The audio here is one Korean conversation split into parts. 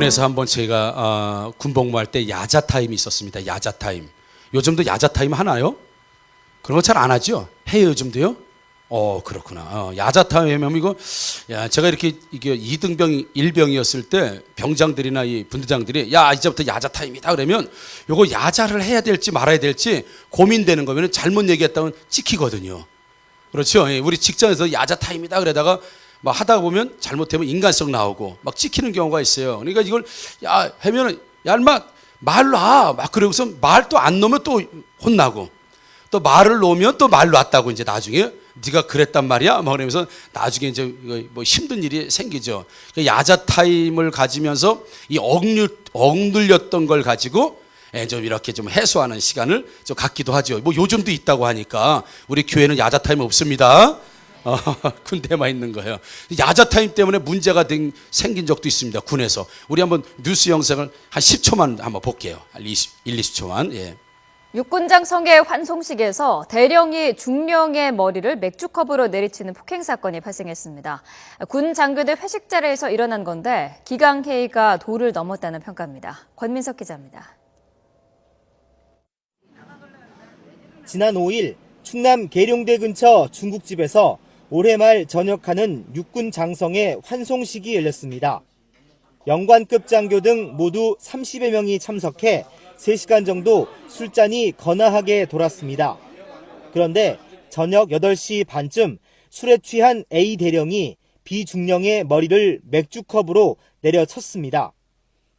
군에서 한번 제가 군복무할 때 야자 타임이 있었습니다. 야자 타임. 요즘도 야자 타임 하나요? 그런 거 잘 안 하죠? 해요 요즘도요? 그렇구나. 야자 타임 하면 이거 제가 이게 2등병 1병이었을 때 병장들이나 이 분대장들이 야 이제부터 야자 타임이다 그러면 요거 야자를 해야 될지 말아야 될지 고민되는 거면 잘못 얘기했다면 찍히거든요. 그렇죠? 우리 직장에서 야자 타임이다 그러다가 막 하다 보면 잘못하면 인간성 나오고 막 찍히는 경우가 있어요. 그러니까 이걸 야 하면은 야 인마 말 놔 막 그러고서 말 또 안 놓으면 또 혼나고 또 말을 놓으면 또 말 놨다고 이제 나중에 네가 그랬단 말이야 막 그러면서 나중에 이제 뭐 힘든 일이 생기죠. 야자 타임을 가지면서 이 억눌렸던 걸 가지고 좀 이렇게 좀 해소하는 시간을 좀 갖기도 하죠. 뭐 요즘도 있다고 하니까 우리 교회는 야자 타임 없습니다. 군대만 있는 거예요. 야자 타임 때문에 문제가 생긴 적도 있습니다. 군에서. 우리 한번 뉴스 영상을 한 10초만 한번 볼게요. 20초만. 예. 육군장 성계 환송식에서 대령이 중령의 머리를 맥주컵으로 내리치는 폭행 사건이 발생했습니다. 군 장교대 회식 자리에서 일어난 건데 기강회의가 도를 넘었다는 평가입니다. 권민석 기자입니다. 지난 5일 충남 계룡대 근처 중국집에서 올해 말 전역하는 육군 장성의 환송식이 열렸습니다. 영관급 장교 등 모두 30여 명이 참석해 3시간 정도 술잔이 거나하게 돌았습니다. 그런데 저녁 8시 반쯤 술에 취한 A 대령이 B 중령의 머리를 맥주컵으로 내려쳤습니다.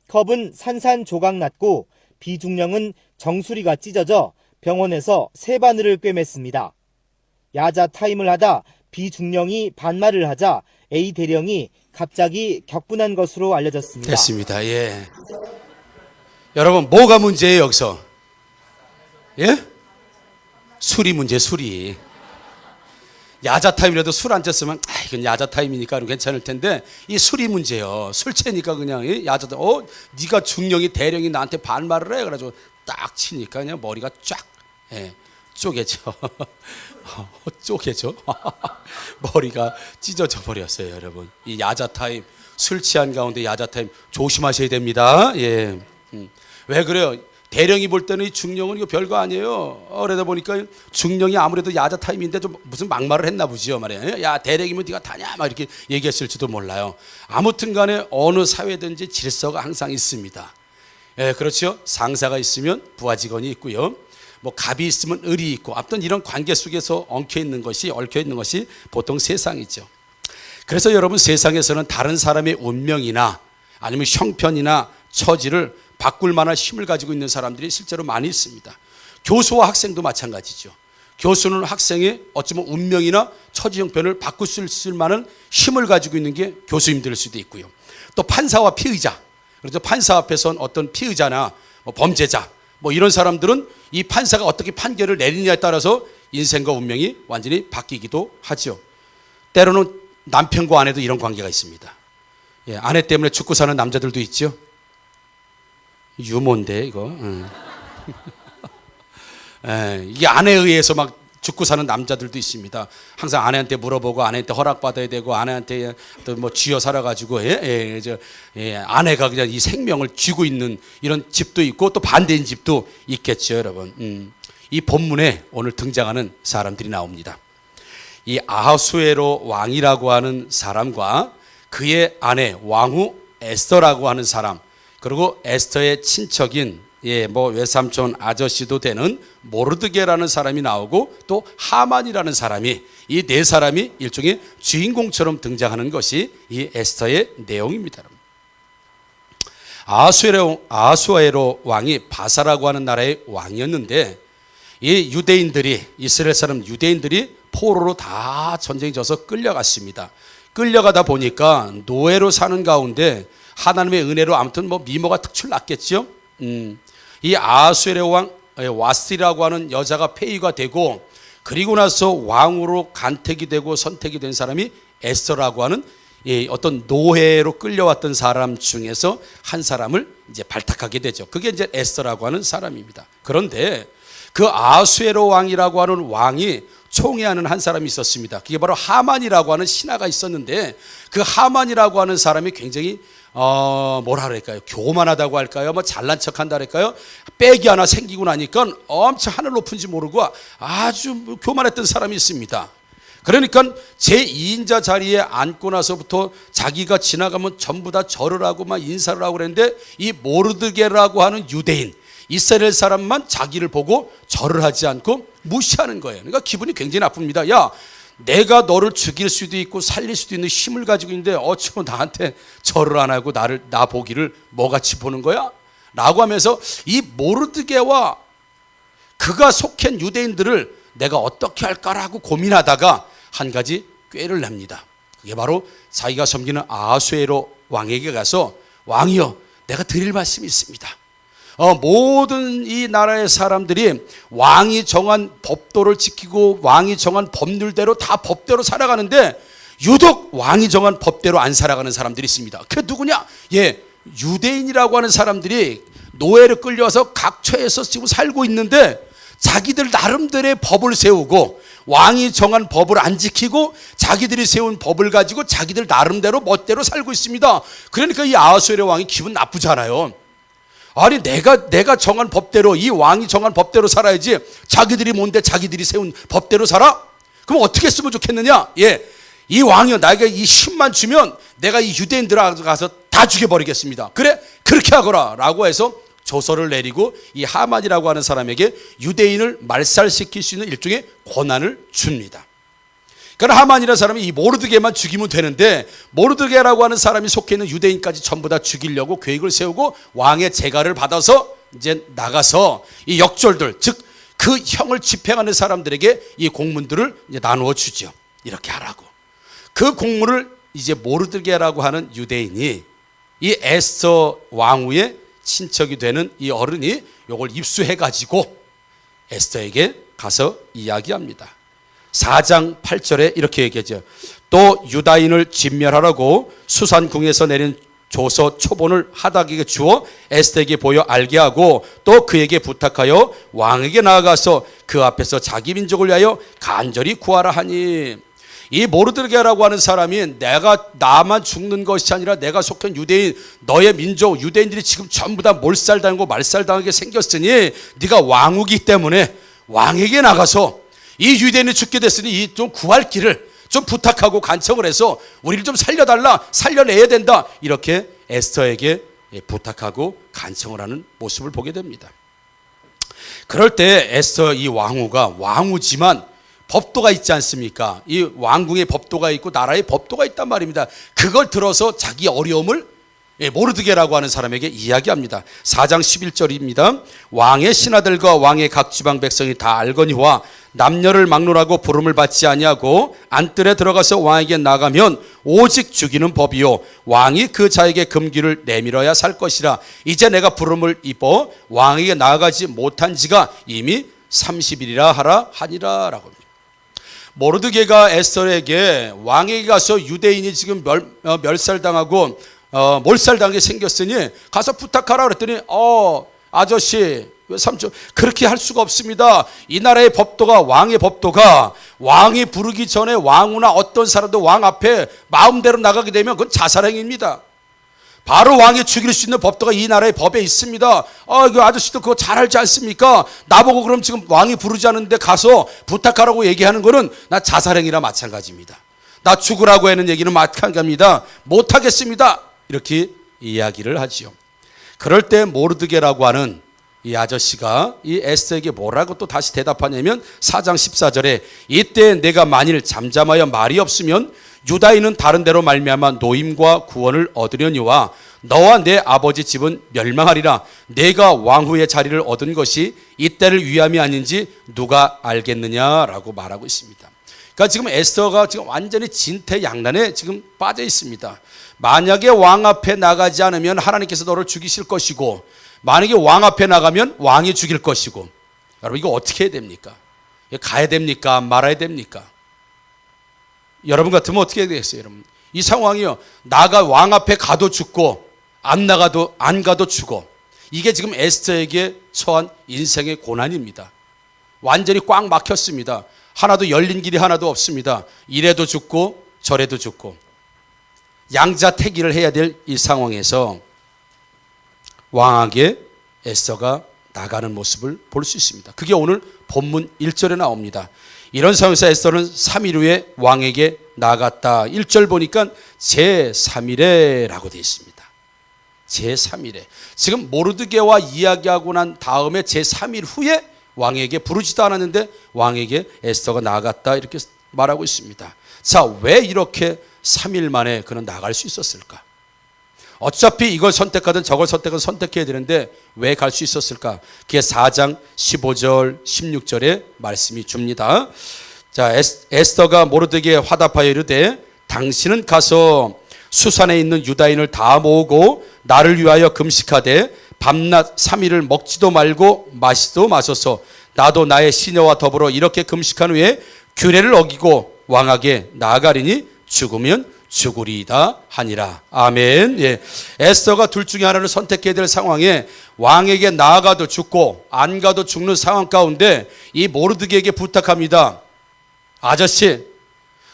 컵은 산산조각 났고 B 중령은 정수리가 찢어져 병원에서 세 바늘을 꿰맸습니다. 야자 타임을 하다 B 중령이 반말을 하자 A 대령이 갑자기 격분한 것으로 알려졌습니다. 됐습니다. 예. 여러분 뭐가 문제예요 여기서? 예? 술이 문제 수리. 야자 타임이라도 술 안 쳤으면 이건 야자 타임이니까 괜찮을 텐데 이 술이 문제예요. 술 채니까 그냥 야자 네가 중령이 대령이 나한테 반말을 해 그래가지고 딱 치니까 그냥 머리가 쫙 쪼개져. 쪼개져. 머리가 찢어져 버렸어요, 여러분. 이 야자 타임, 술 취한 가운데 야자 타임 조심하셔야 됩니다. 예. 왜 그래요? 대령이 볼 때는 이 중령은 이거 별거 아니에요. 그러다 보니까 중령이 아무래도 야자 타임인데 좀 무슨 막말을 했나 보지요, 말이에요. 야 대령이면 네가 다냐, 막 이렇게 얘기했을지도 몰라요. 아무튼간에 어느 사회든지 질서가 항상 있습니다. 예, 그렇죠. 상사가 있으면 부하 직원이 있고요. 뭐 갑이 있으면 을이 있고, 아무튼 이런 관계 속에서 얽혀 있는 것이 보통 세상이죠. 그래서 여러분 세상에서는 다른 사람의 운명이나 아니면 형편이나 처지를 바꿀 만한 힘을 가지고 있는 사람들이 실제로 많이 있습니다. 교수와 학생도 마찬가지죠. 교수는 학생의 어쩌면 운명이나 처지 형편을 바꿀 수 있을 만한 힘을 가지고 있는 게 교수님들일 수도 있고요. 또 판사와 피의자, 그래서 판사 앞에선 어떤 피의자나 범죄자 이런 사람들은 이 판사가 어떻게 판결을 내리냐에 따라서 인생과 운명이 완전히 바뀌기도 하죠. 때로는 남편과 아내도 이런 관계가 있습니다. 예, 아내 때문에 죽고 사는 남자들도 있죠. 유머인데 이거. 예, 이게 아내에 의해서 막 죽고 사는 남자들도 있습니다. 항상 아내한테 물어보고 아내한테 허락받아야 되고 아내한테 또 쥐어 살아가지고 아내가 그냥 이 생명을 쥐고 있는 이런 집도 있고 또 반대인 집도 있겠죠, 여러분. 이 본문에 오늘 등장하는 사람들이 나옵니다. 이 아하수에로 왕이라고 하는 사람과 그의 아내 왕후 에스더라고 하는 사람, 그리고 에스더의 친척인 외삼촌 아저씨도 되는 모르드게라는 사람이 나오고 또 하만이라는 사람이, 이 네 사람이 일종의 주인공처럼 등장하는 것이 이 에스더의 내용입니다. 아하수에로 왕이 바사라고 하는 나라의 왕이었는데 이 유대인들이, 이스라엘 사람 유대인들이 포로로 다 전쟁에 져서 끌려갔습니다. 끌려가다 보니까 노예로 사는 가운데 하나님의 은혜로 아무튼 미모가 특출났겠죠. 이 아하수에로 왕 와스티라고 하는 여자가 폐위가 되고, 그리고 나서 왕으로 간택이 되고 선택이 된 사람이 에스더라고 하는 어떤 노예로 끌려왔던 사람 중에서 한 사람을 이제 발탁하게 되죠. 그게 이제 에스더라고 하는 사람입니다. 그런데 그 아하수에로 왕이라고 하는 왕이 총애하는 한 사람이 있었습니다. 그게 바로 하만이라고 하는 신하가 있었는데, 그 하만이라고 하는 사람이 굉장히 뭐라 그럴까요? 교만하다고 할까요? 뭐 잘난 척한다 할까요? 빽이 하나 생기고 나니까 엄청 하늘 높은지 모르고 아주 교만했던 사람이 있습니다. 그러니까 제2인자 자리에 앉고 나서부터 자기가 지나가면 전부 다 절을 하고 막 인사를 하고 그랬는데, 이 모르드게라고 하는 유대인, 이스라엘 사람만 자기를 보고 절을 하지 않고 무시하는 거예요. 그러니까 기분이 굉장히 나쁩니다. 야, 내가 너를 죽일 수도 있고 살릴 수도 있는 힘을 가지고 있는데 어쩌고 나한테 절을 안 하고 나 보기를 뭐같이 보는 거야? 라고 하면서 이 모르드게와 그가 속한 유대인들을 내가 어떻게 할까라고 고민하다가 한 가지 꾀를 냅니다. 그게 바로 자기가 섬기는 아하수에로 왕에게 가서, 왕이여, 내가 드릴 말씀이 있습니다. 모든 이 나라의 사람들이 왕이 정한 법도를 지키고 왕이 정한 법률대로 다 법대로 살아가는데 유독 왕이 정한 법대로 안 살아가는 사람들이 있습니다. 그게 누구냐? 유대인이라고 하는 사람들이 노예를 끌려와서 각처에서 지금 살고 있는데 자기들 나름대로의 법을 세우고 왕이 정한 법을 안 지키고 자기들이 세운 법을 가지고 자기들 나름대로 멋대로 살고 있습니다. 그러니까 이 아하수에로 왕이 기분 나쁘잖아요. 아니 내가 정한 법대로, 이 왕이 정한 법대로 살아야지 자기들이 뭔데 자기들이 세운 법대로 살아? 그럼 어떻게 했으면 좋겠느냐? 이 왕이요, 나에게 이 힘만 주면 내가 이 유대인들 가서 다 죽여버리겠습니다. 그래, 그렇게 하거라 라고 해서 조서를 내리고 이 하만이라고 하는 사람에게 유대인을 말살시킬 수 있는 일종의 권한을 줍니다. 그러니까 하만이라는 사람이 이 모르드게만 죽이면 되는데, 모르드게라고 하는 사람이 속해 있는 유대인까지 전부 다 죽이려고 계획을 세우고 왕의 재가를 받아서 이제 나가서 이 역졸들, 즉 그 형을 집행하는 사람들에게 이 공문들을 이제 나누어 주죠. 이렇게 하라고. 그 공문을 이제 모르드게라고 하는 유대인이 이 에스더 왕후의 친척이 되는 이 어른이 이걸 입수해 가지고 에스더에게 가서 이야기합니다. 4장 8절에 이렇게 얘기하죠. 또 유다인을 진멸하라고 수산궁에서 내린 조서 초본을 하닥에게 주어 에스더에게 보여 알게 하고 또 그에게 부탁하여 왕에게 나아가서 그 앞에서 자기 민족을 위하여 간절히 구하라 하니, 이 모르드게라고 하는 사람이 나만 죽는 것이 아니라 내가 속한 유대인, 너의 민족 유대인들이 지금 전부 다 몰살당하고 말살당하게 생겼으니 네가 왕후기 때문에 왕에게 나가서 이 유대인이 죽게 됐으니 이 좀 구할 길을 좀 부탁하고 간청을 해서 우리를 좀 살려달라, 살려내야 된다, 이렇게 에스더에게 부탁하고 간청을 하는 모습을 보게 됩니다. 그럴 때 에스더 이 왕후가 왕후지만 법도가 있지 않습니까? 이 왕궁의 법도가 있고 나라의 법도가 있단 말입니다. 그걸 들어서 자기 어려움을 모르드게라고 하는 사람에게 이야기합니다. 4장 11절입니다. 왕의 신하들과 왕의 각 지방 백성이 다 알거니와 남녀를 막론하고 부름을 받지 아니하고 안뜰에 들어가서 왕에게 나가면 오직 죽이는 법이요 왕이 그 자에게 금기를 내밀어야 살 것이라. 이제 내가 부름을 입어 왕에게 나아가지 못한 지가 이미 30일이라 하라 하니라 라고 합니다. 모르드게가 에스더에게 왕에게 가서 유대인이 지금 멸살당하고 몰살당하게 생겼으니 가서 부탁하라 그랬더니 아저씨 삼촌 그렇게 할 수가 없습니다. 이 나라의 법도가, 왕의 법도가, 왕이 부르기 전에 왕후나 어떤 사람도 왕 앞에 마음대로 나가게 되면 그건 자살행위입니다. 바로 왕이 죽일 수 있는 법도가 이 나라의 법에 있습니다. 그 아저씨도 그거 잘 알지 않습니까? 나보고 그럼 지금 왕이 부르지 않는데 가서 부탁하라고 얘기하는 거는 나 자살행위라 마찬가지입니다. 나 죽으라고 하는 얘기는 마찬가지입니다. 못하겠습니다. 이렇게 이야기를 하지요. 그럴 때 모르드게라고 하는 이 아저씨가 이 에스더에게 뭐라고 또 다시 대답하냐면 4장 14절에 이때 내가 만일 잠잠하여 말이 없으면 유다인은 다른 데로 말미암아 노임과 구원을 얻으려니와 너와 내 아버지 집은 멸망하리라. 내가 왕후의 자리를 얻은 것이 이때를 위함이 아닌지 누가 알겠느냐라고 말하고 있습니다. 그러니까 지금 에스더가 지금 완전히 진퇴양난에 지금 빠져 있습니다. 만약에 왕 앞에 나가지 않으면 하나님께서 너를 죽이실 것이고, 만약에 왕 앞에 나가면 왕이 죽일 것이고, 여러분 이거 어떻게 해야 됩니까? 가야 됩니까? 말아야 됩니까? 여러분 같으면 어떻게 해야 되겠어요? 여러분 이 상황이요, 나가 왕 앞에 가도 죽고 안 가도 죽어. 이게 지금 에스더에게 처한 인생의 고난입니다. 완전히 꽉 막혔습니다. 하나도 열린 길이 하나도 없습니다. 이래도 죽고 저래도 죽고. 양자택일을 해야 될 이 상황에서 왕에게 에스더가 나가는 모습을 볼 수 있습니다. 그게 오늘 본문 1절에 나옵니다. 이런 상황에서 에스더는 3일 후에 왕에게 나갔다. 1절 보니까 제3일에라고 되어 있습니다. 제3일에. 지금 모르드게와 이야기하고 난 다음에 제3일 후에 왕에게 부르지도 않았는데 왕에게 에스더가 나갔다 이렇게 말하고 있습니다. 자, 왜 이렇게 3일 만에 그는 나갈 수 있었을까? 어차피 이걸 선택하든 저걸 선택하든 선택해야 되는데 왜 갈 수 있었을까? 그게 4장 15절 16절에 말씀이 줍니다. 자, 에스더가 모르드게에 화답하여 이르되 당신은 가서 수산에 있는 유다인을 다 모으고 나를 위하여 금식하되 밤낮 3일을 먹지도 말고 마시도 마소서. 나도 나의 시녀와 더불어 이렇게 금식한 후에 규례를 어기고 왕에게 나아가리니 죽으면 죽으리이다 하니라. 아멘. 예. 에스더가 둘 중에 하나를 선택해야 될 상황에 왕에게 나아가도 죽고 안 가도 죽는 상황 가운데 이 모르드게에게 부탁합니다. 아저씨,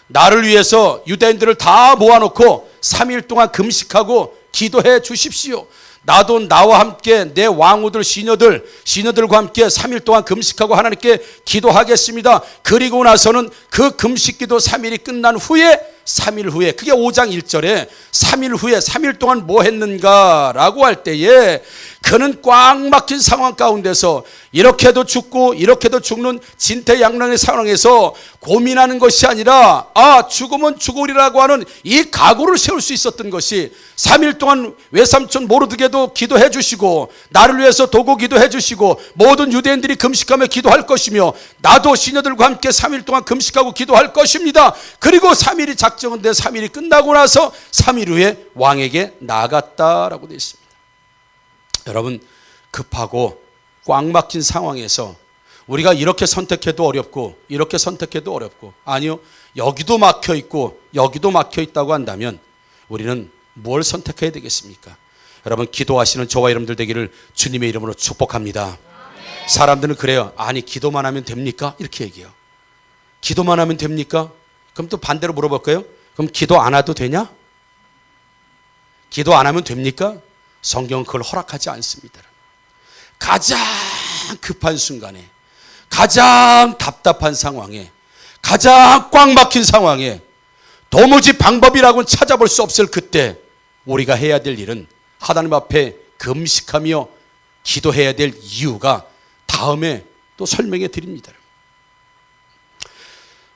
나를 위해서 유대인들을 다 모아놓고 3일 동안 금식하고 기도해 주십시오. 나도 나와 함께 내 왕후들 시녀들과 함께 3일 동안 금식하고 하나님께 기도하겠습니다. 그리고 나서는 그 금식기도 3일이 끝난 후에 3일 후에, 그게 5장 1절에 3일 후에 3일 동안 뭐 했는가라고 할 때에 그는 꽉 막힌 상황 가운데서 이렇게도 죽고 이렇게도 죽는 진퇴양난의 상황에서 고민하는 것이 아니라 죽으면 죽으리라고 하는 이 각오를 세울 수 있었던 것이 3일 동안 외삼촌 모르드게도 기도해 주시고 나를 위해서 도고 기도해 주시고 모든 유대인들이 금식하며 기도할 것이며 나도 시녀들과 함께 3일 동안 금식하고 기도할 것입니다. 그리고 3일이 작정돼 3일이 끝나고 나서 3일 후에 왕에게 나아갔다라고 되어 있습니다. 여러분, 급하고 꽉 막힌 상황에서 우리가 이렇게 선택해도 어렵고 이렇게 선택해도 어렵고, 아니요, 여기도 막혀 있고 여기도 막혀 있다고 한다면 우리는 뭘 선택해야 되겠습니까? 여러분, 기도하시는 저와 여러분들 되기를 주님의 이름으로 축복합니다. 사람들은 그래요. 아니, 기도만 하면 됩니까? 이렇게 얘기해요. 기도만 하면 됩니까? 그럼 또 반대로 물어볼까요? 그럼 기도 안 해도 되냐? 기도 안 하면 됩니까? 성경은 그걸 허락하지 않습니다. 가장 급한 순간에, 가장 답답한 상황에, 가장 꽉 막힌 상황에 도무지 방법이라고는 찾아볼 수 없을 그때 우리가 해야 될 일은 하나님 앞에 금식하며 기도해야 될 이유가 다음에 또 설명해 드립니다.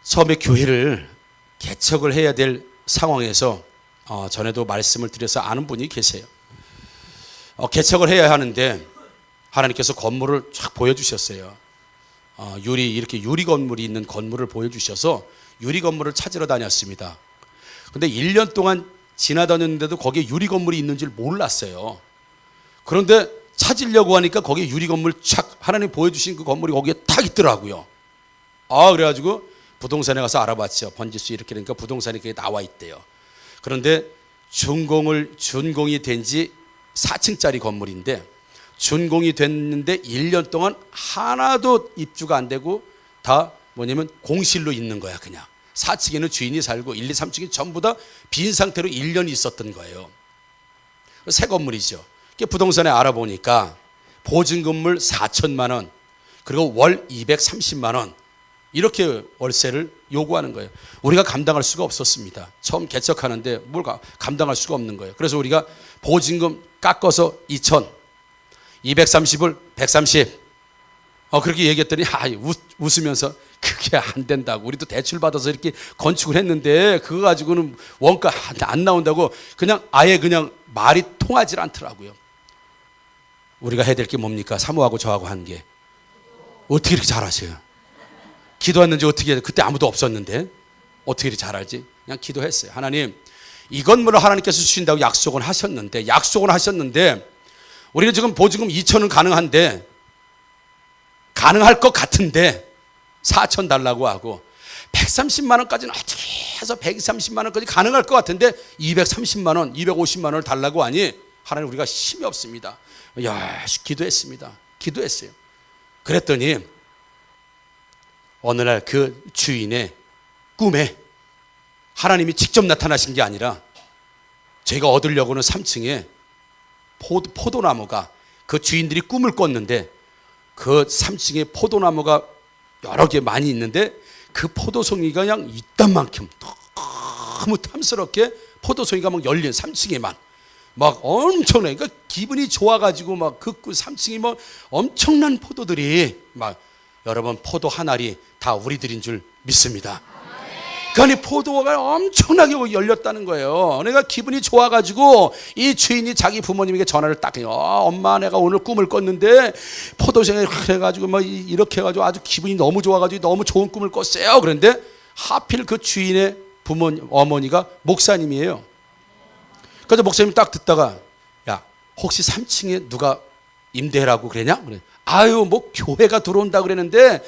처음에 교회를 개척을 해야 될 상황에서 전에도 말씀을 드려서 아는 분이 계세요. 개척을 해야 하는데 하나님께서 건물을 쫙 보여주셨어요. 이렇게 유리 건물이 있는 건물을 보여주셔서 유리 건물을 찾으러 다녔습니다. 근데 1년 동안 지나다녔는데도 거기에 유리 건물이 있는 줄 몰랐어요. 그런데 찾으려고 하니까 거기에 유리 건물 착 하나님 보여주신 그 건물이 거기에 딱 있더라고요. 그래가지고 부동산에 가서 알아봤죠. 번지수 이렇게 되니까 부동산이 그게 나와 있대요. 그런데 준공이 된 지 4층짜리 건물인데 준공이 됐는데 1년 동안 하나도 입주가 안 되고 다 뭐냐면 공실로 있는 거야. 그냥 4층에는 주인이 살고 1, 2, 3층이 전부 다 빈 상태로 1년이 있었던 거예요. 새 건물이죠. 부동산에 알아보니까 보증금을 4천만 원 그리고 월 230만 원 이렇게 월세를 요구하는 거예요. 우리가 감당할 수가 없었습니다. 처음 개척하는데 뭘 감당할 수가 없는 거예요. 그래서 우리가 보증금 깎아서 2천, 230을 130 그렇게 얘기했더니 웃으면서 그게 안 된다고, 우리도 대출 받아서 이렇게 건축을 했는데 그거 가지고는 원가 안 나온다고 그냥 아예 그냥 말이 통하지 않더라고요. 우리가 해야 될 게 뭡니까? 사모하고 저하고 한 게. 어떻게 이렇게 잘하세요? 기도했는지 어떻게 해요? 그때 아무도 없었는데 어떻게 이렇게 잘 알지? 그냥 기도했어요. 하나님, 이 건물을 하나님께서 주신다고 약속은 하셨는데 우리는 지금 보증금 2천은 가능한데 가능할 것 같은데 4천 달라고 하고 130만 원까지는 어떻게 해서 130만 원까지 가능할 것 같은데 230만 원, 250만 원을 달라고 하니 하나님, 우리가 힘이 없습니다. 기도했습니다. 기도했어요. 그랬더니 어느 날 그 주인의 꿈에 하나님이 직접 나타나신 게 아니라 제가 얻으려고는 3층에 포도나무가 그 주인들이 꿈을 꿨는데 그 3층에 포도나무가 여러 개 많이 있는데 그 포도송이가 그냥 이딴만큼 너무 탐스럽게 포도송이가 막 열린 3층에만 막 엄청나게 그러니까 기분이 좋아가지고 막 그 3층이 뭐 엄청난 포도들이 막 여러분 포도 한 알이 다 우리들인 줄 믿습니다. 그러니 포도가 엄청나게 열렸다는 거예요. 그러니까 기분이 좋아가지고 이 주인이 자기 부모님에게 전화를 딱 해요. 엄마 내가 오늘 꿈을 꿨는데 포도생을 해가지고 막 이렇게 해가지고 아주 기분이 너무 좋아가지고 너무 좋은 꿈을 꿨어요. 그런데 하필 그 주인의 어머니가 목사님이에요. 그래서 목사님이 딱 듣다가 야 혹시 3층에 누가 임대라고 그러냐? 그래. 아유 뭐 교회가 들어온다 그랬는데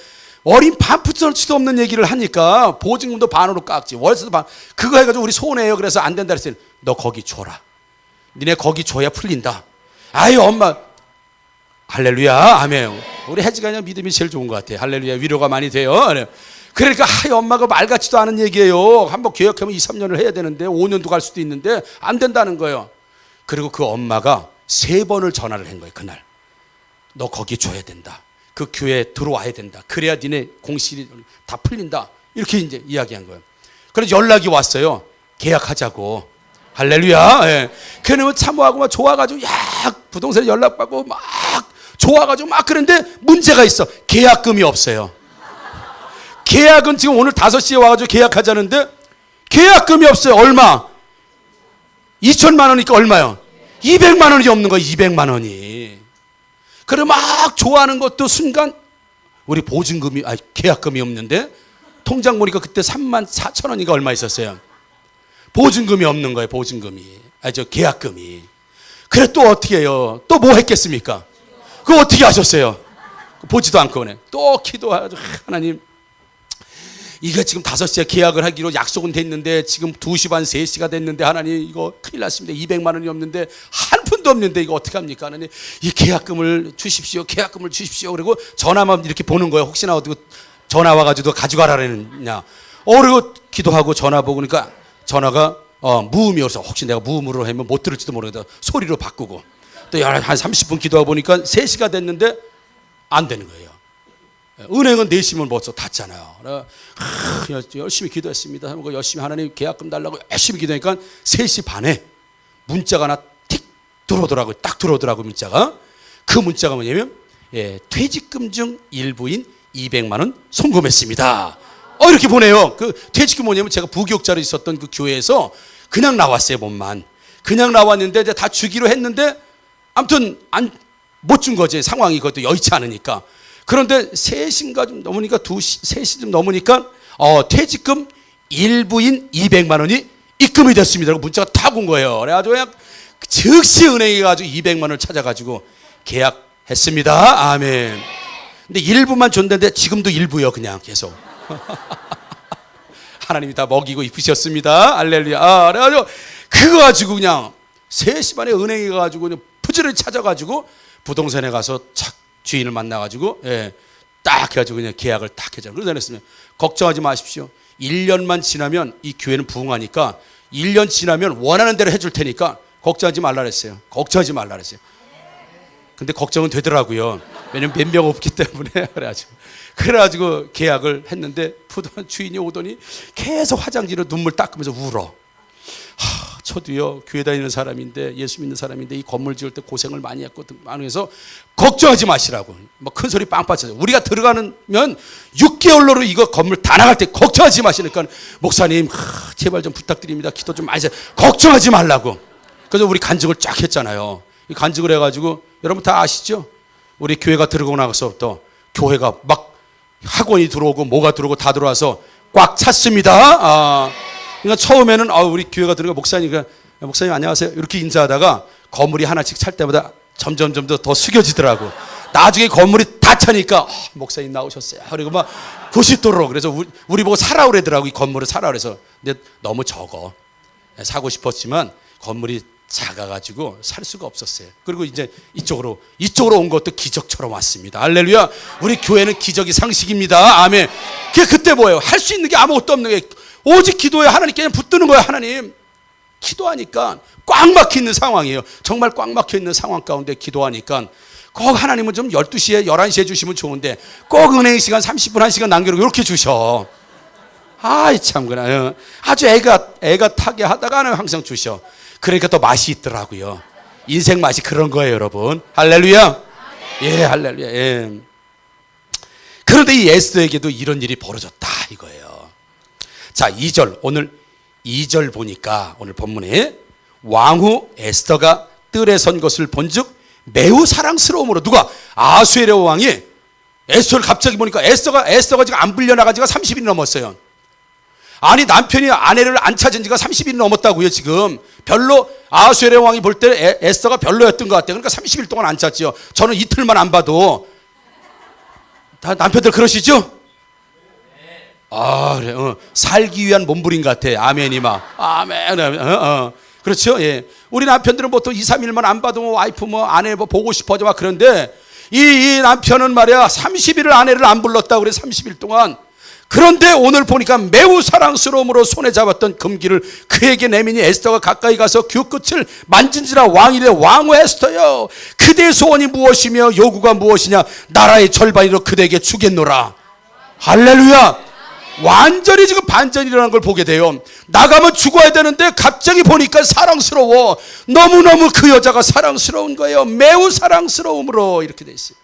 어린 반푼절치도 없는 얘기를 하니까 보증금도 반으로 깎지 월세도 반 그거 해가지고 우리 손해요. 그래서 안 된다 그랬더니 너 거기 줘라. 니네 거기 줘야 풀린다. 아유 엄마 할렐루야 아멘. 우리 혜지가 그냥 믿음이 제일 좋은 것 같아. 할렐루야 위로가 많이 돼요. 그러니까 아유 엄마가 말 같지도 않은 얘기예요. 한번 계약하면 2, 3년을 해야 되는데 5년도 갈 수도 있는데 안 된다는 거예요. 그리고 그 엄마가 3번을 전화를 한 거예요. 그날 너 거기 줘야 된다. 그 교회에 들어와야 된다. 그래야 니네 공실이 다 풀린다. 이렇게 이제 이야기한 거예요. 그래서 연락이 왔어요. 계약하자고. 할렐루야. 예. 그러면 참모하고 막 좋아가지고 야 부동산에 연락받고 막 좋아가지고 막 그런데 문제가 있어. 계약금이 없어요. 계약은 지금 오늘 5시에 와가지고 계약하자는데 계약금이 없어요. 얼마? 2천만 원이니까 얼마요? 200만 원이 없는 거예요. 200만 원이. 그래 막 좋아하는 것도 순간 우리 보증금이 계약금이 없는데 통장 보니까 그때 3만 4천 원인가 얼마 있었어요. 보증금이 없는 거예요. 보증금이 계약금이. 그래 또 어떻게 해요? 또 뭐 했겠습니까? 그거 어떻게 하셨어요? 보지도 않고 그네 또 기도하죠. 하나님 이게 지금 5시에 계약을 하기로 약속은 됐는데 지금 2시 반 3시가 됐는데 하나님 이거 큰일 났습니다. 200만 원이 없는데 한 푼도 없는데 이거 어떡합니까? 하나님 이 계약금을 주십시오. 계약금을 주십시오. 그리고 전화만 이렇게 보는 거예요. 혹시나 어디 전화 와가지고 가져가라느냐. 그리고 기도하고 전화 보고 그러니까 전화가 무음이어서 혹시 내가 무음으로 하면 못 들을지도 모르겠다. 소리로 바꾸고 또 한 30분 기도하고 보니까 3시가 됐는데 안 되는 거예요. 은행은 4시면 벌써 닫잖아요. 열심히 기도했습니다. 열심히 하나님 계약금 달라고 열심히 기도하니까 3시 반에 문자가 하나 틱 들어오더라고요. 딱 들어오더라고요. 문자가. 그 문자가 뭐냐면 퇴직금 중 일부인 200만 원 송금했습니다. 이렇게 보내요. 그 퇴직금 뭐냐면 제가 부교육자로 있었던 그 교회에서 그냥 나왔어요. 몸만. 그냥 나왔는데 이제 다 주기로 했는데 아무튼 못 준 거지. 상황이 그것도 여의치 않으니까. 그런데 3시인가 좀 넘으니까 2시, 3시 좀 넘으니까 퇴직금 일부인 200만 원이 입금이 됐습니다. 문자가 탁 온 거예요. 그래가지고 그냥 즉시 은행에 가지고 200만 원을 찾아가지고 계약했습니다. 아멘. 근데 일부만 줬는데 지금도 일부요. 그냥 계속. 하나님이 다 먹이고 입히셨습니다. 할렐루야. 그래가지고 그거 가지고 그냥 3시 반에 은행에 가지고 그냥 부지런히 찾아가지고 부동산에 가서 착 주인을 만나가지고 딱 해가지고 그냥 계약을 딱 해줘. 그래서 그랬으면 걱정하지 마십시오. 1년만 지나면 이 교회는 부흥하니까 1년 지나면 원하는 대로 해줄 테니까 걱정하지 말라 그랬어요. 걱정하지 말라 그랬어요. 근데 걱정은 되더라고요. 왜냐면 몇 명 없기 때문에. 그래가지고 계약을 했는데 부동산 주인이 오더니 계속 화장지로 눈물 닦으면서 울어. 저도요 교회 다니는 사람인데 예수 믿는 사람인데 이 건물 지을 때 고생을 많이 했거든. 그래서 걱정하지 마시라고 막 큰 소리 빵빵 쳐서 우리가 들어가면 6개월로 이거 건물 다 나갈 때 걱정하지 마시니까 목사님 제발 좀 부탁드립니다. 기도 좀 많이 해서 걱정하지 말라고. 그래서 우리 간증을 쫙 했잖아요. 이 간증을 해가지고 여러분 다 아시죠? 우리 교회가 들어가고 나서부터 교회가 막 학원이 들어오고 뭐가 들어오고 다 들어와서 꽉 찼습니다. 그러니까 처음에는 우리 교회가 들어가 목사님 안녕하세요 이렇게 인사하다가 건물이 하나씩 찰 때마다 점점 더 숙여지더라고. 나중에 건물이 다 차니까 목사님 나오셨어요. 그리고 막 90도로 그래서 우리 보고 사라 그러더라고. 이 건물을 사라 그래서. 근데 너무 적어. 사고 싶었지만 건물이 작아가지고 살 수가 없었어요. 그리고 이제 이쪽으로 온 것도 기적처럼 왔습니다. 할렐루야. 우리 교회는 기적이 상식입니다. 아멘. 그때 뭐예요? 할 수 있는 게 아무것도 없는 게 오직 기도에 하나님께 붙드는 거예요. 하나님 기도하니까 꽉 막혀 있는 상황이에요. 정말 꽉 막혀 있는 상황 가운데 기도하니까 꼭 하나님은 좀 12시에 11시에 주시면 좋은데 꼭 은행 시간 30분 1시간 남겨놓고 이렇게 주셔. 아이 참 그래. 아주 애가 타게 하다가는 항상 주셔. 그러니까 또 맛이 있더라고요. 인생 맛이 그런 거예요, 여러분. 할렐루야. 예, 할렐루야. 예. 그런데 이 에스더에게도 이런 일이 벌어졌다 이거예요. 자, 2절 오늘 2절 보니까 오늘 본문에 왕후 에스더가 뜰에 선 것을 본즉 매우 사랑스러움으로 누가 아수에르 왕이 에스더를 갑자기 보니까 에스더가 지금 안 불려나간 지가 30일이 넘었어요. 아니 남편이 아내를 안 찾은 지가 30일이 넘었다고요. 지금 별로 아수에르 왕이 볼 때 에스더가 별로였던 것 같아요. 그러니까 30일 동안 안 찾지요. 저는 이틀만 안 봐도 다 남편들 그러시죠? 아 그래. 살기 위한 몸부림 같아. 아멘이 막 아멘. 그렇죠? 예. 우리 남편들은 보통 2, 3일만 안 봐도 와이프 아내 보고 싶어져 막 그런데 이 남편은 말이야 30일을 아내를 안 불렀다고 그래. 30일 동안. 그런데 오늘 보니까 매우 사랑스러움으로 손에 잡았던 금기를 그에게 내미니 에스더가 가까이 가서 그 끝을 만진지라 왕이 이르되 왕후 에스더여 그대의 소원이 무엇이며 요구가 무엇이냐 나라의 절반이로 그대에게 주겠노라. 할렐루야. 완전히 지금 반전이 일어난 걸 보게 돼요. 나가면 죽어야 되는데 갑자기 보니까 사랑스러워. 너무너무 그 여자가 사랑스러운 거예요. 매우 사랑스러움으로 이렇게 돼 있어요.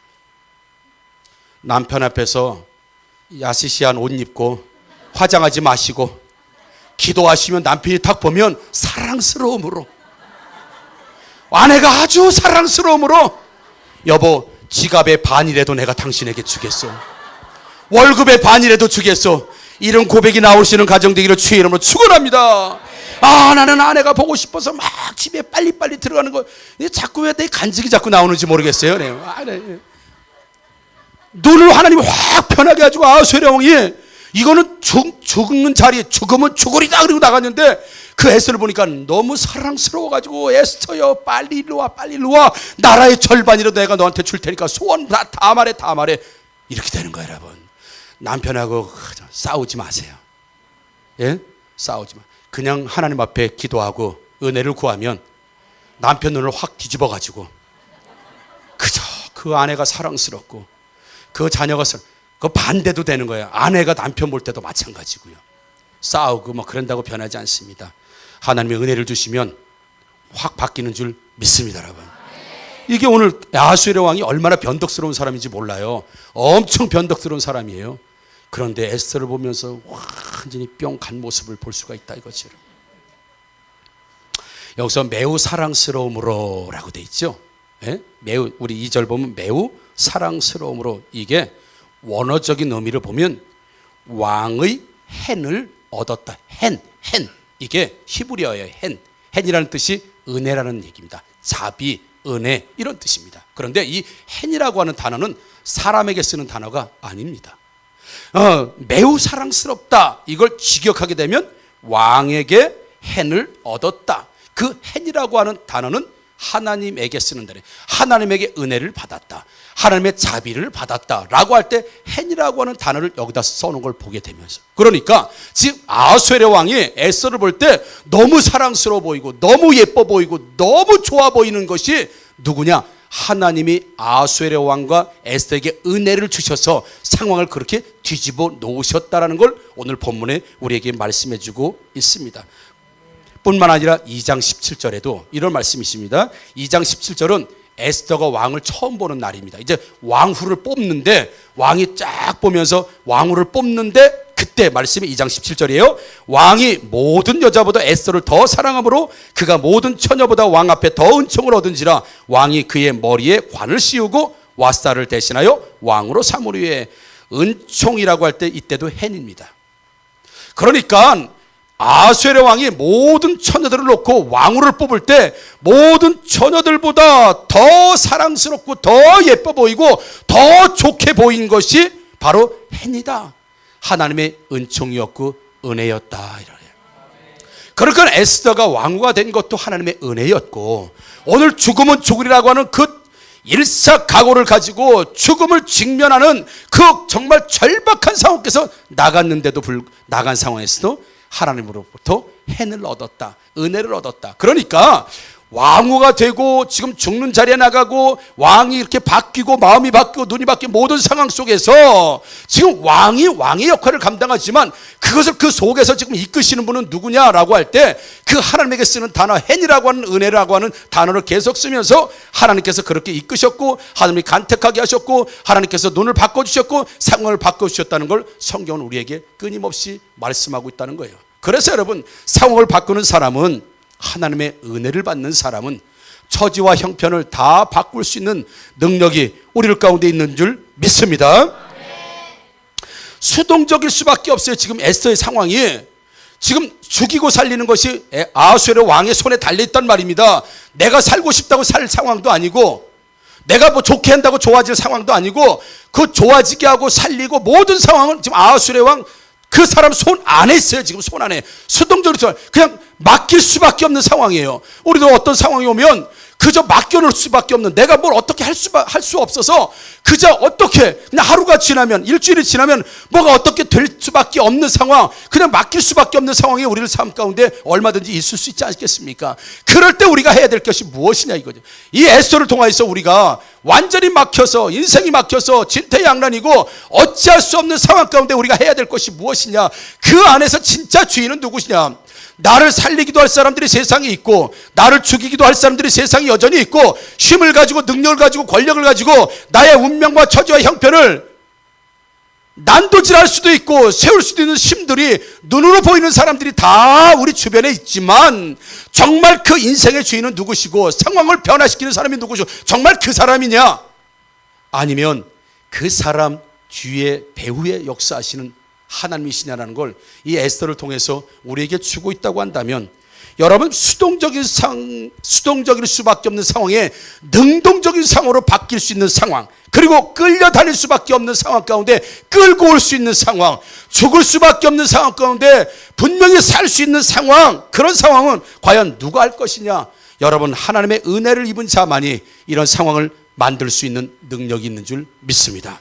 남편 앞에서 야시시한 옷 입고 화장하지 마시고 기도하시면 남편이 딱 보면 사랑스러움으로 아내가 아주 사랑스러움으로 여보 지갑의 반이라도 내가 당신에게 주겠소. 월급의 반이라도 주겠소. 이런 고백이 나오시는 가정 되기를 주의 이름으로 축원합니다. 아 나는 아내가 보고 싶어서 막 집에 빨리빨리 들어가는 거 자꾸 왜 내 간직이 자꾸 나오는지 모르겠어요. 네. 눈을 하나님이 확 편하게 해가지고 아수에르 왕이 이거는 죽는 자리에 죽으면 죽으리다 그리고 나갔는데 그 에스더를 보니까 너무 사랑스러워가지고 에스더여 빨리 일로 와 빨리 일로 와 나라의 절반이라도 내가 너한테 줄 테니까 소원 다 말해 이렇게 되는 거예요. 여러분 남편하고 싸우지 마세요. 예? 싸우지 마. 그냥 하나님 앞에 기도하고 은혜를 구하면 남편 눈을 확 뒤집어가지고 그저 그 아내가 사랑스럽고 그 자녀가 그 반대도 되는 거예요. 아내가 남편 볼 때도 마찬가지고요. 싸우고 그런다고 변하지 않습니다. 하나님의 은혜를 주시면 확 바뀌는 줄 믿습니다, 여러분. 이게 오늘 아수에르 왕이 얼마나 변덕스러운 사람인지 몰라요. 엄청 변덕스러운 사람이에요. 그런데 에스더를 보면서 완전히 뿅 간 모습을 볼 수가 있다 이거죠. 여기서 매우 사랑스러움으로 라고 돼 있죠. 예? 매우 우리 2절 보면 매우 사랑스러움으로 이게 원어적인 의미를 보면 왕의 헨을 얻었다. 헨 이게 히브리어예요. 헨이라는 뜻이 은혜라는 얘기입니다. 자비, 은혜 이런 뜻입니다. 그런데 이 헨이라고 하는 단어는 사람에게 쓰는 단어가 아닙니다. 매우 사랑스럽다 이걸 직역하게 되면 왕에게 헨을 얻었다. 그 헨이라고 하는 단어는 하나님에게 쓰는 단어. 하나님에게 은혜를 받았다. 하나님의 자비를 받았다 라고 할 때 헨이라고 하는 단어를 여기다 써놓은 걸 보게 되면서 그러니까 지금 아수에르 왕이 에스더를 볼 때 너무 사랑스러워 보이고 너무 예뻐 보이고 너무 좋아 보이는 것이 누구냐? 하나님이 아수에르 왕과 에스더에게 은혜를 주셔서 상황을 그렇게 뒤집어 놓으셨다라는 걸 오늘 본문에 우리에게 말씀해 주고 있습니다. 뿐만 아니라 2장 17절에도 이런 말씀이 있습니다. 2장 17절은 에스더가 왕을 처음 보는 날입니다. 이제 왕후를 뽑는데 왕이 쫙 보면서 왕후를 뽑는데 그때 말씀이 2장 17절이에요. 왕이 모든 여자보다 에스더를 더 사랑함으로 그가 모든 처녀보다 왕 앞에 더 은총을 얻은지라 왕이 그의 머리에 관을 씌우고 왓사를 대신하여 왕으로 삼으리에 은총이라고 할 때 이때도 헨입니다. 그러니까 아수에르 왕이 모든 처녀들을 놓고 왕후를 뽑을 때 모든 처녀들보다 더 사랑스럽고 더 예뻐 보이고 더 좋게 보인 것이 바로 헨이다. 하나님의 은총이었고 은혜였다. 이래요. 그러니까 에스더가 왕후가 된 것도 하나님의 은혜였고 오늘 죽으면 죽으리라고 하는 그 일사각오를 가지고 죽음을 직면하는 그 정말 절박한 상황에서 나간 상황에서도 하나님으로부터 헨을 얻었다. 은혜를 얻었다. 그러니까 왕후가 되고 지금 죽는 자리에 나가고 왕이 이렇게 바뀌고 마음이 바뀌고 눈이 바뀌고 모든 상황 속에서 지금 왕이 왕의 역할을 감당하지만 그것을 그 속에서 지금 이끄시는 분은 누구냐라고 할 때 그 하나님에게 쓰는 단어 헨이라고 하는 은혜라고 하는 단어를 계속 쓰면서 하나님께서 그렇게 이끄셨고 하나님이 간택하게 하셨고 하나님께서 눈을 바꿔주셨고 상황을 바꿔주셨다는 걸 성경은 우리에게 끊임없이 말씀하고 있다는 거예요. 그래서 여러분 상황을 바꾸는 사람은 하나님의 은혜를 받는 사람은 처지와 형편을 다 바꿀 수 있는 능력이 우리 가운데 있는 줄 믿습니다. 수동적일 수밖에 없어요. 지금 에스더의 상황이 지금 죽이고 살리는 것이 아하수에르 왕의 손에 달려있단 말입니다. 내가 살고 싶다고 살 상황도 아니고 내가 뭐 좋게 한다고 좋아질 상황도 아니고 그 좋아지게 하고 살리고 모든 상황은 지금 아하수에르 왕 그 사람 손 안에 있어요. 지금 손 안에 수동적으로 그냥 맡길 수밖에 없는 상황이에요. 우리도 어떤 상황이 오면 그저 맡겨놓을 수밖에 없는, 내가 뭘 어떻게 할 수 없어서 그저 어떻게 그냥 하루가 지나면 일주일이 지나면 뭐가 어떻게 될 수밖에 없는 상황, 그냥 맡길 수밖에 없는 상황이 우리를 삶 가운데 얼마든지 있을 수 있지 않겠습니까? 그럴 때 우리가 해야 될 것이 무엇이냐 이거죠. 이 에스더를 통해서 우리가 완전히 막혀서 인생이 막혀서 진퇴양난이고 어찌할 수 없는 상황 가운데 우리가 해야 될 것이 무엇이냐, 그 안에서 진짜 주인은 누구시냐. 나를 살리기도 할 사람들이 세상에 있고 나를 죽이기도 할 사람들이 세상에 여전히 있고 힘을 가지고 능력을 가지고 권력을 가지고 나의 운명과 처지와 형편을 난도질할 수도 있고 세울 수도 있는 힘들이 눈으로 보이는 사람들이 다 우리 주변에 있지만 정말 그 인생의 주인은 누구시고 상황을 변화시키는 사람이 누구시고 정말 그 사람이냐, 아니면 그 사람 뒤에 배후에 역사하시는 하나님이시냐라는 걸 이 에스더를 통해서 우리에게 주고 있다고 한다면, 여러분 수동적일 수밖에 없는 상황에 능동적인 상황으로 바뀔 수 있는 상황, 그리고 끌려다닐 수밖에 없는 상황 가운데 끌고 올 수 있는 상황, 죽을 수밖에 없는 상황 가운데 분명히 살 수 있는 상황, 그런 상황은 과연 누가 할 것이냐? 여러분 하나님의 은혜를 입은 자만이 이런 상황을 만들 수 있는 능력이 있는 줄 믿습니다.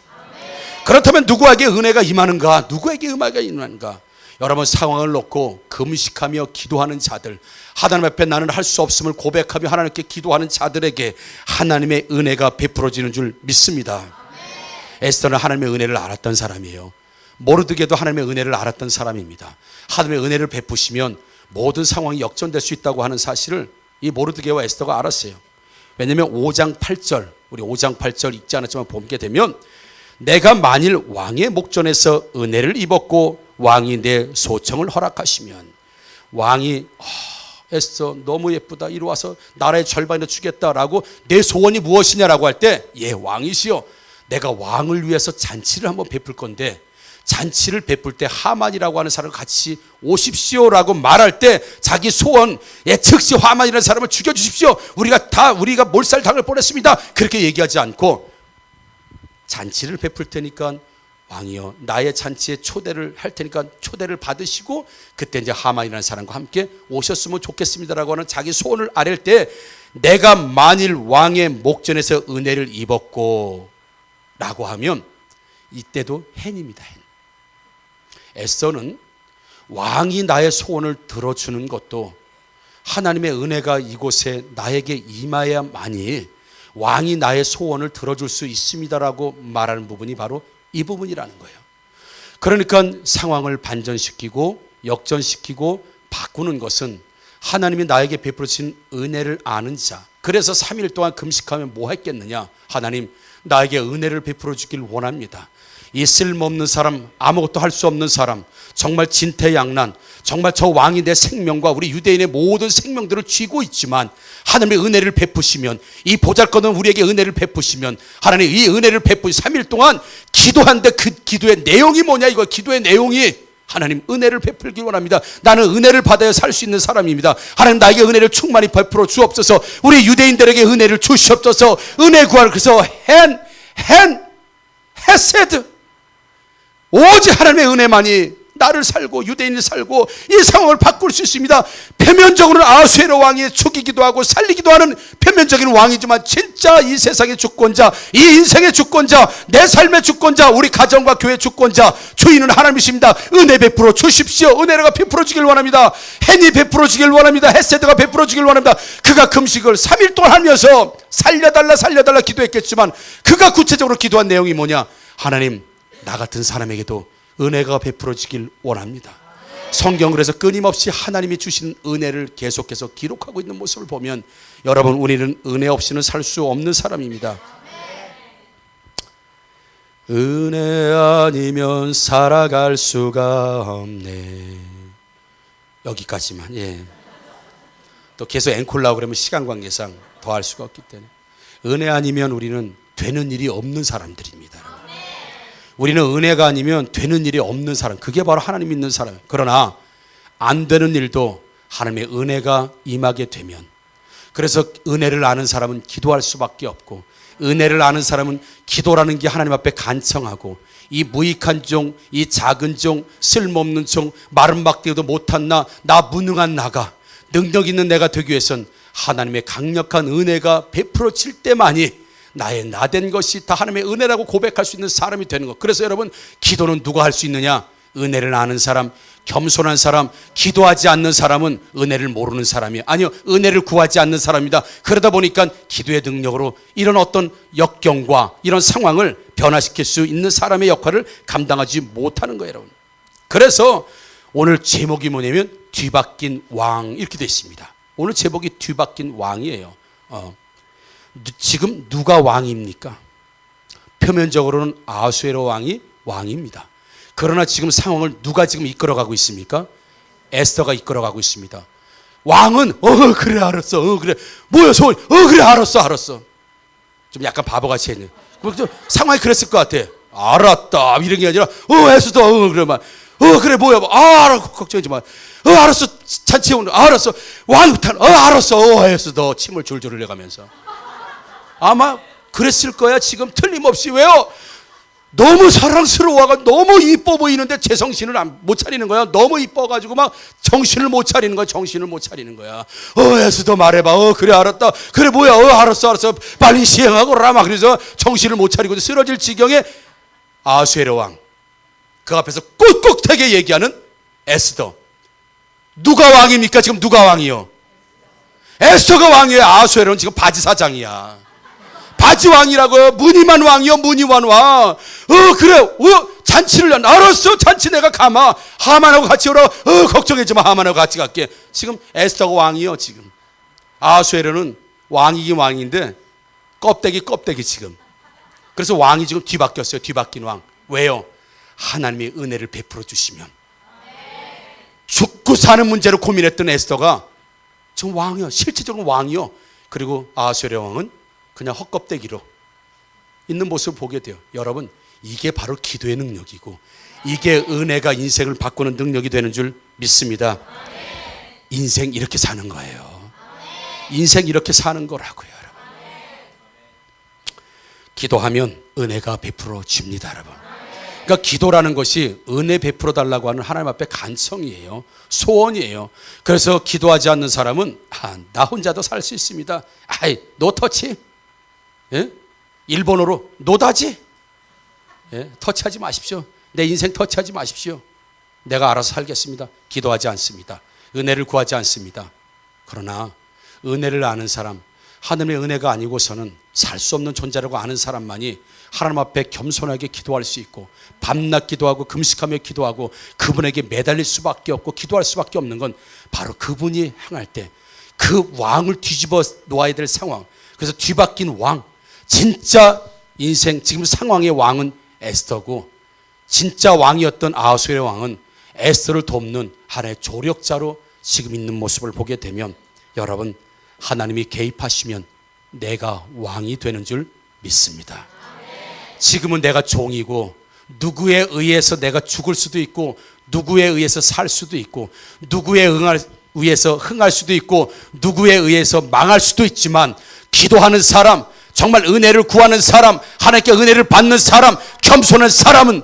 그렇다면 누구에게 은혜가 임하는가? 누구에게 은혜가 임하는가? 여러분 상황을 놓고 금식하며 기도하는 자들, 하나님 앞에 나는 할 수 없음을 고백하며 하나님께 기도하는 자들에게 하나님의 은혜가 베풀어지는 줄 믿습니다. 에스더는 하나님의 은혜를 알았던 사람이에요. 모르드게도 하나님의 은혜를 알았던 사람입니다. 하나님의 은혜를 베푸시면 모든 상황이 역전될 수 있다고 하는 사실을 이 모르드게와 에스더가 알았어요. 왜냐하면 5장 8절, 우리 5장 8절 읽지 않았지만 보게 되면 내가 만일 왕의 목전에서 은혜를 입었고 왕이 내 소청을 허락하시면, 왕이 에스더 너무 예쁘다, 이리 와서 나라의 절반이나 주겠다라고 내 소원이 무엇이냐라고 할 때, 예 왕이시여 내가 왕을 위해서 잔치를 한번 베풀 건데 잔치를 베풀 때 하만이라고 하는 사람을 같이 오십시오라고 말할 때 자기 소원, 예 즉시 하만이라는 사람을 죽여주십시오, 우리가 몰살당할 뻔했습니다, 그렇게 얘기하지 않고 잔치를 베풀 테니까 왕이여 나의 잔치에 초대를 할 테니까 초대를 받으시고 그때 이제 하만이라는 사람과 함께 오셨으면 좋겠습니다라고 하는 자기 소원을 아랠 때, 내가 만일 왕의 목전에서 은혜를 입었고 라고 하면 이때도 헨입니다. 헨. 에스더는 왕이 나의 소원을 들어주는 것도 하나님의 은혜가 이곳에 나에게 임하야만이 왕이 나의 소원을 들어줄 수 있습니다라고 말하는 부분이 바로 이 부분이라는 거예요. 그러니까 상황을 반전시키고 역전시키고 바꾸는 것은 하나님이 나에게 베풀어주신 은혜를 아는 자. 그래서 3일 동안 금식하면 뭐 했겠느냐? 하나님 나에게 은혜를 베풀어 주길 원합니다. 이 쓸모없는 사람, 아무것도 할 수 없는 사람, 정말 진퇴양난, 정말 저 왕이 내 생명과 우리 유대인의 모든 생명들을 쥐고 있지만 하나님의 은혜를 베푸시면, 이 보잘것없는 우리에게 은혜를 베푸시면, 하나님 이 은혜를 베푸시 3일 동안 기도하는데 그 기도의 내용이 뭐냐, 이거 기도의 내용이 하나님 은혜를 베풀기 원합니다. 나는 은혜를 받아야 살 수 있는 사람입니다. 하나님 나에게 은혜를 충만히 베풀어 주옵소서. 우리 유대인들에게 은혜를 주시옵소서. 은혜 구할, 그래서 헤세드, 오직 하나님의 은혜만이 나를 살고 유대인이 살고 이 상황을 바꿀 수 있습니다. 표면적으로는 아수에로 왕이 죽이기도 하고 살리기도 하는 표면적인 왕이지만 진짜 이 세상의 주권자, 이 인생의 주권자, 내 삶의 주권자, 우리 가정과 교회 주권자 주인은 하나님이십니다. 은혜 베풀어 주십시오. 은혜가 베풀어 주길 원합니다. 헨이 베풀어 주길 원합니다. 헤세드가 베풀어 주길 원합니다. 그가 금식을 3일 동안 하면서 살려달라 기도했겠지만 그가 구체적으로 기도한 내용이 뭐냐? 하나님, 나 같은 사람에게도 은혜가 베풀어지길 원합니다. 성경 그래서 끊임없이 하나님이 주신 은혜를 계속해서 기록하고 있는 모습을 보면 여러분, 우리는 은혜 없이는 살 수 없는 사람입니다. 은혜 아니면 살아갈 수가 없네. 여기까지만. 예. 또 계속 앵콜라고 그러면 시간 관계상 더 할 수가 없기 때문에 은혜 아니면 우리는 되는 일이 없는 사람들입니다. 우리는 은혜가 아니면 되는 일이 없는 사람, 그게 바로 하나님 믿는 사람이에요. 그러나 안 되는 일도 하나님의 은혜가 임하게 되면, 그래서 은혜를 아는 사람은 기도할 수밖에 없고, 은혜를 아는 사람은 기도라는 게 하나님 앞에 간청하고, 이 무익한 종, 이 작은 종, 쓸모없는 종, 마른 막대기도 못한 나 무능한 나가 능력 있는 내가 되기 위해선 하나님의 강력한 은혜가 베풀어질 때만이 나의 나된 것이 다 하나님의 은혜라고 고백할 수 있는 사람이 되는 것. 그래서 여러분, 기도는 누가 할 수 있느냐? 은혜를 아는 사람, 겸손한 사람. 기도하지 않는 사람은 은혜를 모르는 사람이에요. 아니요, 은혜를 구하지 않는 사람입니다. 그러다 보니까 기도의 능력으로 이런 어떤 역경과 이런 상황을 변화시킬 수 있는 사람의 역할을 감당하지 못하는 거예요, 여러분. 그래서 오늘 제목이 뭐냐면 뒤바뀐 왕, 이렇게 되어 있습니다. 오늘 제목이 뒤바뀐 왕이에요. 지금 누가 왕입니까? 표면적으로는 아수에로 왕이 왕입니다. 그러나 지금 상황을 누가 지금 이끌어가고 있습니까? 에스더가 이끌어가고 있습니다. 왕은 그래 알았어, 그래 뭐야 소원, 그래 알았어. 좀 약간 바보같이 했네. 상황이 그랬을 것 같아. 알았다 이런 게 아니라 에스더 그래만 그래 뭐야 알아, 걱정하지 마. 알았어, 잔치에 오늘 알았어, 왕탄 알았어, 에스더 침을 줄줄 흘려가면서. 아마 그랬을 거야. 지금 틀림없이. 왜요? 너무 사랑스러워가 너무 이뻐 보이는데 제정신을 못 차리는 거야. 너무 이뻐가지고 막 정신을 못 차리는 거야. 에스더 말해봐. 그래 알았다. 그래 뭐야. 알았어. 빨리 시행하거라. 막 그래서 정신을 못 차리고 쓰러질 지경에 아수에로 왕, 그 앞에서 꿋꿋하게 얘기하는 에스더. 누가 왕입니까? 지금 누가 왕이요? 에스더가 왕이에요. 아수에로는 지금 바지사장이야. 바지왕이라고요. 무늬만 왕이요. 무늬만 왕. 그래. 잔치를 알았어. 잔치 내가 가마. 하만하고 같이 오라. 걱정하지 마. 하만하고 같이 갈게. 지금 에스더가 왕이요. 지금 아수에로는 왕이긴 왕인데 껍데기 지금. 그래서 왕이 지금 뒤바뀌었어요. 뒤바뀐 왕. 왜요? 하나님의 은혜를 베풀어 주시면. 죽고 사는 문제로 고민했던 에스더가 지금 왕이요. 실질적으로 왕이요. 그리고 아수에로 왕은 그냥 헛껍데기로 있는 모습을 보게 돼요. 여러분, 이게 바로 기도의 능력이고, 이게 은혜가 인생을 바꾸는 능력이 되는 줄 믿습니다. 인생 이렇게 사는 거예요. 인생 이렇게 사는 거라고요, 여러분. 기도하면 은혜가 베풀어 줍니다, 여러분. 그러니까 기도라는 것이 은혜 베풀어 달라고 하는 하나님 앞에 간청이에요. 소원이에요. 그래서 기도하지 않는 사람은 나 혼자도 살 수 있습니다. 노 터치. 예? 일본어로 노다지. 예? 터치하지 마십시오. 내 인생 터치하지 마십시오. 내가 알아서 살겠습니다. 기도하지 않습니다. 은혜를 구하지 않습니다. 그러나 은혜를 아는 사람, 하나님의 은혜가 아니고서는 살 수 없는 존재라고 아는 사람만이 하나님 앞에 겸손하게 기도할 수 있고, 밤낮 기도하고 금식하며 기도하고 그분에게 매달릴 수밖에 없고 기도할 수밖에 없는 건 바로 그분이 행할 때 그 왕을 뒤집어 놓아야 될 상황. 그래서 뒤바뀐 왕, 진짜 인생 지금 상황의 왕은 에스더고, 진짜 왕이었던 아수에로 왕은 에스더를 돕는 하나의 조력자로 지금 있는 모습을 보게 되면, 여러분, 하나님이 개입하시면 내가 왕이 되는 줄 믿습니다. 지금은 내가 종이고, 누구에 의해서 내가 죽을 수도 있고, 누구에 의해서 살 수도 있고, 누구에 의해서 흥할 수도 있고, 누구에 의해서 망할 수도 있지만, 기도하는 사람, 정말 은혜를 구하는 사람, 하나님께 은혜를 받는 사람, 겸손한 사람은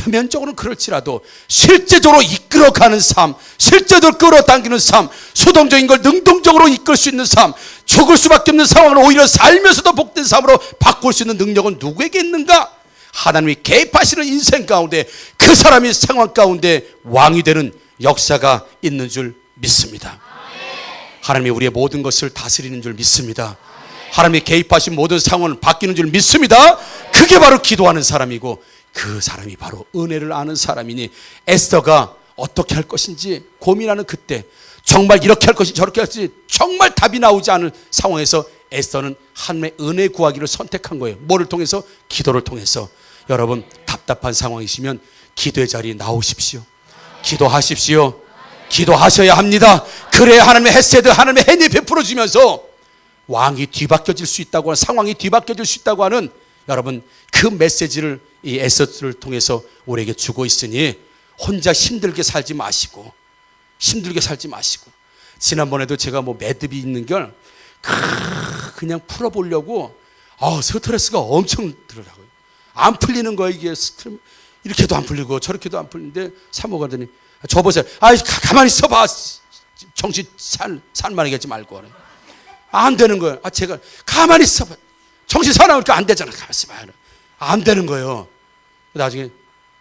표면적으로는 그럴지라도 실제적으로 이끌어가는 삶, 실제적으로 끌어당기는 삶, 수동적인 걸 능동적으로 이끌 수 있는 삶, 죽을 수밖에 없는 상황을 오히려 살면서도 복된 삶으로 바꿀 수 있는 능력은 누구에게 있는가? 하나님이 개입하시는 인생 가운데 그 사람이 상황 가운데 왕이 되는 역사가 있는 줄 믿습니다. 하나님이 우리의 모든 것을 다스리는 줄 믿습니다. 하나님이 개입하신 모든 상황은 바뀌는 줄 믿습니다. 그게 바로 기도하는 사람이고 그 사람이 바로 은혜를 아는 사람이니 에스더가 어떻게 할 것인지 고민하는 그때 정말 이렇게 할 것인지 저렇게 할 것인지 정말 답이 나오지 않을 상황에서 에스더는 하나님의 은혜 구하기를 선택한 거예요. 뭐를 통해서? 기도를 통해서. 여러분 답답한 상황이시면 기도의 자리에 나오십시오. 기도하십시오. 기도하셔야 합니다. 그래야 하나님의 헤세드, 하나님의 혜니 베풀어 주면서 왕이 뒤바뀌어질 수 있다고 하는, 상황이 뒤바뀌어질 수 있다고 하는 여러분 그 메시지를 이 에스더를 통해서 우리에게 주고 있으니 혼자 힘들게 살지 마시고 지난번에도 제가 뭐 매듭이 있는 걸 그냥 풀어보려고 스트레스가 엄청 들더라고요. 안 풀리는 거예요. 이게 이렇게도 안 풀리고 저렇게도 안 풀리는데 사모가 하더니 저 보세요. 가만히 있어봐. 정신 산만하게 말고. 안 되는 거예요. 제가 가만히 있어봐. 정신 사나우니까 안 되잖아. 가만히 있어봐. 안 되는 거예요. 나중에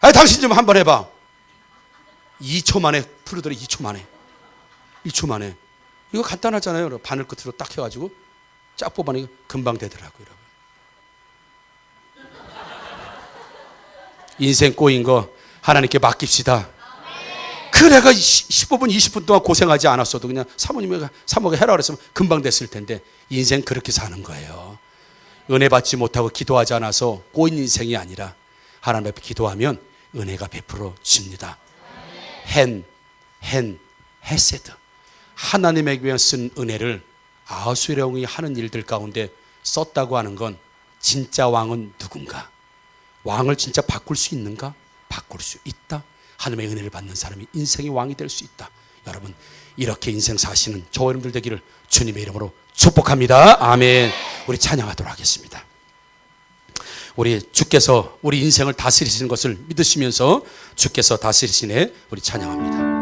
당신 좀 한번 해봐. 2초 만에 풀리더니 2초 만에. 이거 간단하잖아요. 바늘 끝으로 딱 해가지고 쫙 뽑아내니까 금방 되더라고요. 여러분. 인생 꼬인 거 하나님께 맡깁시다. 그 내가 15분 20분 동안 고생하지 않았어도 그냥 사모가 해라 그랬으면 금방 됐을 텐데 인생 그렇게 사는 거예요. 은혜 받지 못하고 기도하지 않아서 꼬인 인생이 아니라 하나님 앞에 기도하면 은혜가 베풀어 줍니다. 헤세드. 하나님에게 위해 쓴 은혜를 아하수에롱이 하는 일들 가운데 썼다고 하는 건 진짜 왕은 누군가? 왕을 진짜 바꿀 수 있는가? 바꿀 수 있다. 하나님의 은혜를 받는 사람이 인생의 왕이 될 수 있다. 여러분 이렇게 인생 사시는 저와 여러분들 되기를 주님의 이름으로 축복합니다. 아멘. 우리 찬양하도록 하겠습니다. 우리 주께서 우리 인생을 다스리시는 것을 믿으시면서 주께서 다스리시네 우리 찬양합니다.